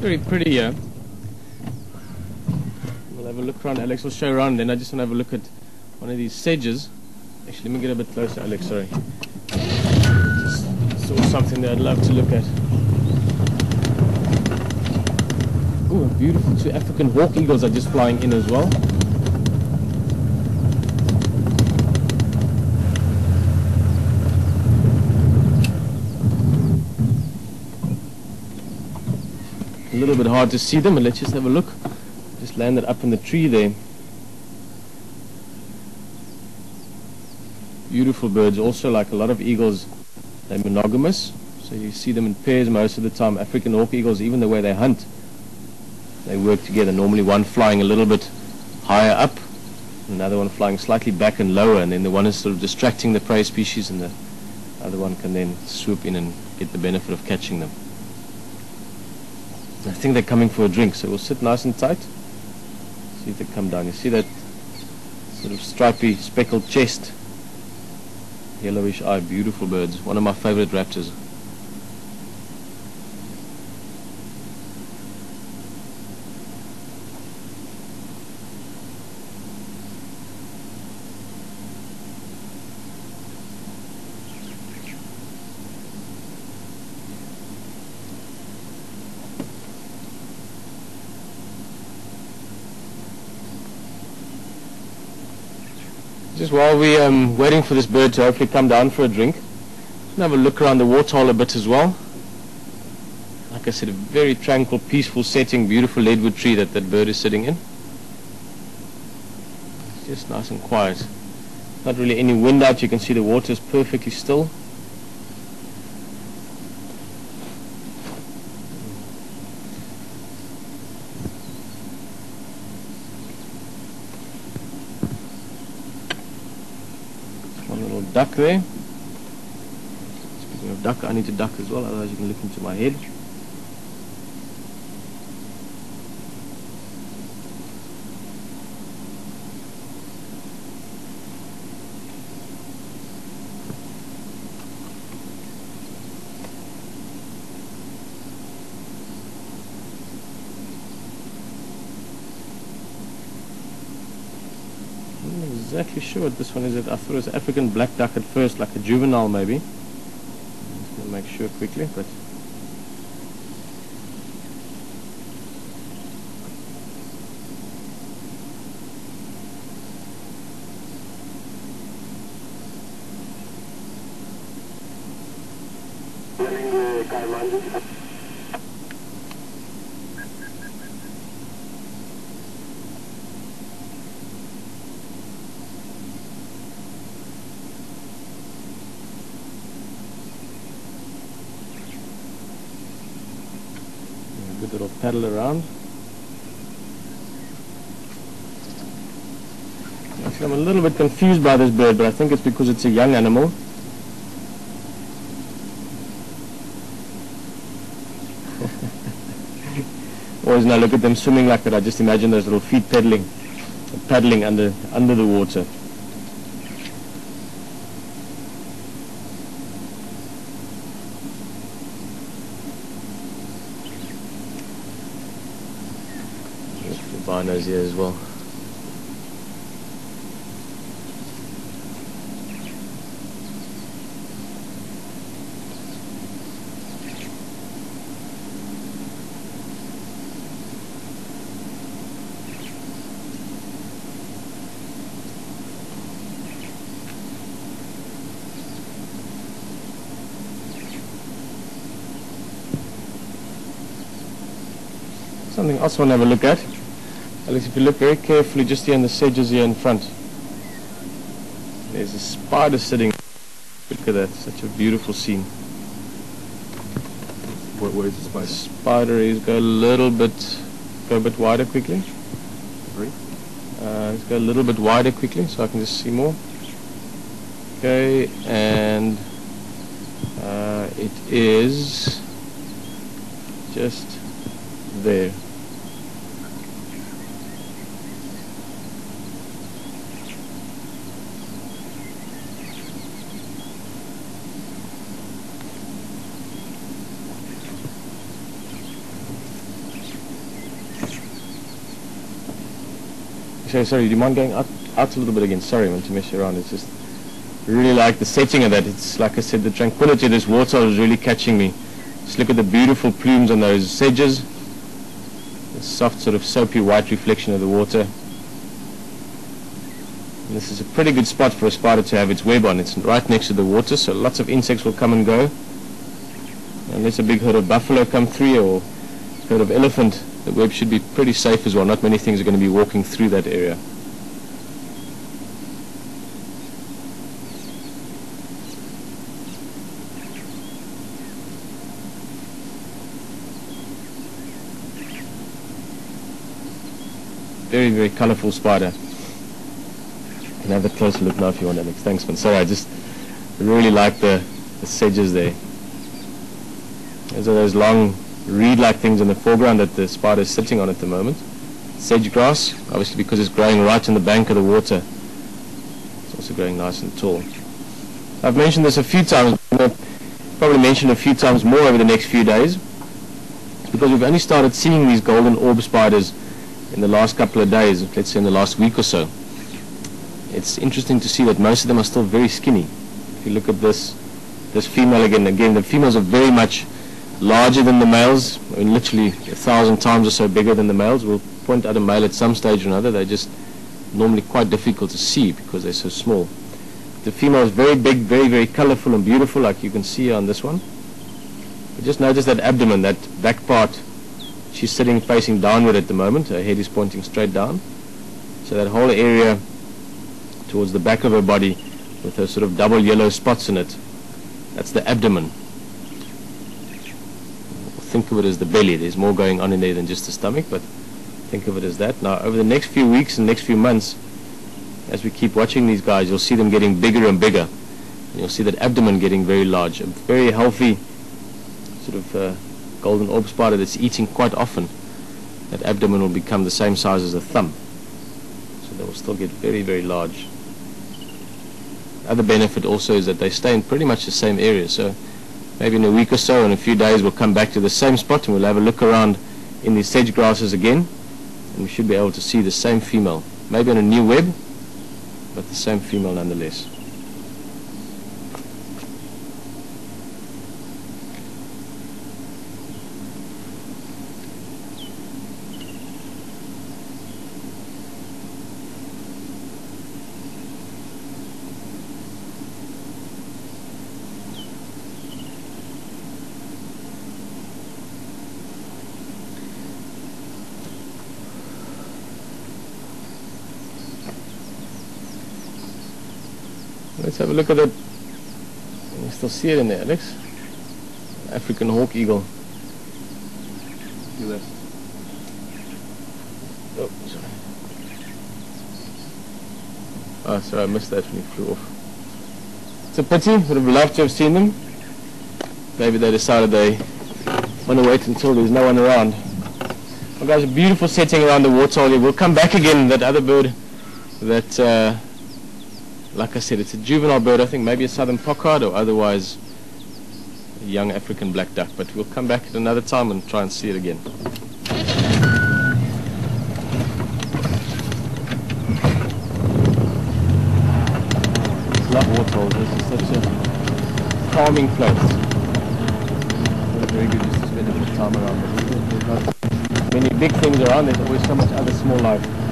Very pretty here. We'll have a look around. Alex will show around, then I just want to have a look at one of these sedges. Actually, let me get a bit closer, Alex, sorry. Just saw something that I'd love to look at. Ooh, beautiful. 2 African hawk eagles are just flying in as well. A little bit hard to see them, but let's just have a look. Just landed up in the tree there. Beautiful birds. Also, like a lot of eagles, they're monogamous, so you see them in pairs most of the time. African hawk eagles, even the way they hunt, they work together. Normally one flying a little bit higher up, another one flying slightly back and lower, and then the one is sort of distracting the prey species, and the other one can then swoop in and get the benefit of catching them. I think they're coming for a drink, so we'll sit nice and tight. See if they come down. You see that sort of stripy, speckled chest, yellowish eye, beautiful birds. One of my favorite raptors. Just while we're waiting for this bird to hopefully come down for a drink, let's have a look around the waterhole a bit as well. Like I said, a very tranquil, peaceful setting, beautiful leadwood tree that bird is sitting in. It's just nice and quiet. Not really any wind out, you can see the water is perfectly still. One little duck there. Speaking of duck, I need to duck as well, otherwise you can look into my head. I'm not exactly sure what this one is. I thought it was an African black duck at first, like a juvenile maybe. I'm just going to make sure quickly, but good little paddle around. Actually, I'm a little bit confused by this bird, but I think it's because it's a young animal. Always when I look at them swimming like that, I just imagine those little feet paddling under the water. Binos here as well. Something else I want to have a look at. Alex, if you look very carefully just here in the sedges here in front, there's a spider sitting. Look at that, such a beautiful scene. Where is this? My spider is. Go a bit wider quickly. Let's go a little bit wider quickly so I can just see more. Okay, and it is just there. Sorry, do you mind going out a little bit again? Sorry, I want to mess you around. It's just really like the setting of that. It's like I said, the tranquility of this water is really catching me. Just look at the beautiful plumes on those sedges. The soft sort of soapy white reflection of the water. And this is a pretty good spot for a spider to have its web on. It's right next to the water, so lots of insects will come and go. Unless a big herd of buffalo come through or a herd of elephant, the web should be pretty safe as well. Not many things are going to be walking through that area. Very, very colourful spider. You can have a closer look now if you want, Alex. Thanks, man. Sorry, I just really like the sedges there. Those are those long reed-like things in the foreground that the spider is sitting on at the moment. Sedge grass, obviously because it's growing right in the bank of the water. It's also growing nice and tall. I've mentioned this a few times, but I'll probably mention a few times more over the next few days. It's because we've only started seeing these golden orb spiders in the last couple of days, let's say in the last week or so. It's interesting to see that most of them are still very skinny. If you look at this female again, the females are very much larger than the males. I mean, literally 1,000 times or so bigger than the males. We'll point out a male at some stage or another. They're just normally quite difficult to see because they're so small. The female is very big, very, very colorful and beautiful, like you can see on this one. But just notice that abdomen, that back part. She's sitting facing downward at the moment. Her head is pointing straight down. So that whole area towards the back of her body with her sort of double yellow spots in it, that's the abdomen. Think of it as the belly. There's more going on in there than just the stomach, but think of it as that. Now, over the next few weeks and next few months, as we keep watching these guys, you'll see them getting bigger and bigger. And you'll see that abdomen getting very large. A very healthy sort of golden orb spider that's eating quite often. That abdomen will become the same size as a thumb. So they will still get very, very large. Other benefit also is that they stay in pretty much the same area. So maybe in a week or so, in a few days, we'll come back to the same spot and we'll have a look around in these sedge grasses again, and we should be able to see the same female, maybe on a new web, but the same female nonetheless. Let's have a look at that. You still see it in there, Alex. African hawk eagle. Do that. Oh, sorry. Oh, sorry, I missed that when you flew off. It's a pity. Would have loved to have seen them. Maybe they decided they want to wait until there's no one around. Well, guys, a beautiful setting around the water. We'll come back again. That other bird that. Like I said, it's a juvenile bird, I think maybe a southern pockard or otherwise a young African black duck, but we'll come back at another time and try and see it again. I love waterholes. This is such a calming place. It's very good just to spend a bit of time around. There's not many big things around, there's always so much other small life.